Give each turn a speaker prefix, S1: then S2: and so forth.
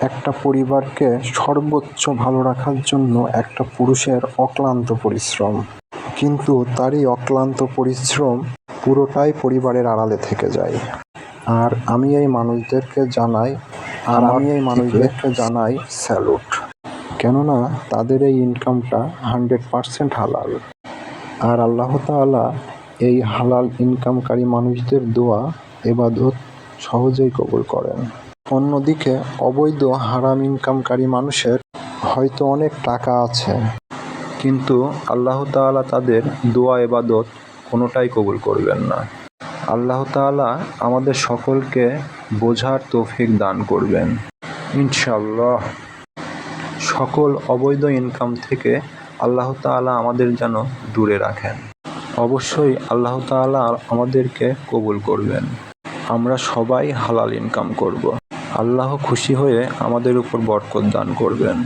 S1: একটা পরিবারকে সর্বোচ্চ ভালো রাখার জন্য একটা পুরুষের অক্লান্ত পরিশ্রম, কিন্তু তারই অক্লান্ত পরিশ্রম পুরোটাই পরিবারের আড়ালে থেকে যায়। আর আমি এই মানুষদেরকে জানাই স্যালুট, কেননা তাদের এই ইনকামটা 100% হালাল। আর আল্লাহ তাআলা এই হালাল ইনকামকারী মানুষদের দোয়া ইবাদত সহজেই কবুল করেন। অন্যদিকে অবৈধ হারাম ইনকামকারী মানুষের হয়তো অনেক টাকা আছে, কিন্তু আল্লাহ তাআলা তাদের দোয়া ইবাদত কোনোটাই কবুল করবেন না। আল্লাহ তাআলা আমাদের সকলকে বোঝার তৌফিক দান করবেন ইনশাআল্লাহ। সকল অবৈধ ইনকাম থেকে আল্লাহ তাআলা আমাদের যেন দূরে রাখেন। অবশ্যই আল্লাহ তাআলা আমাদেরকে কবুল করবেন। আমরা সবাই হালাল ইনকাম করব। আল্লাহ খুশি হয়ে আমাদের উপর বরকত দান করবেন।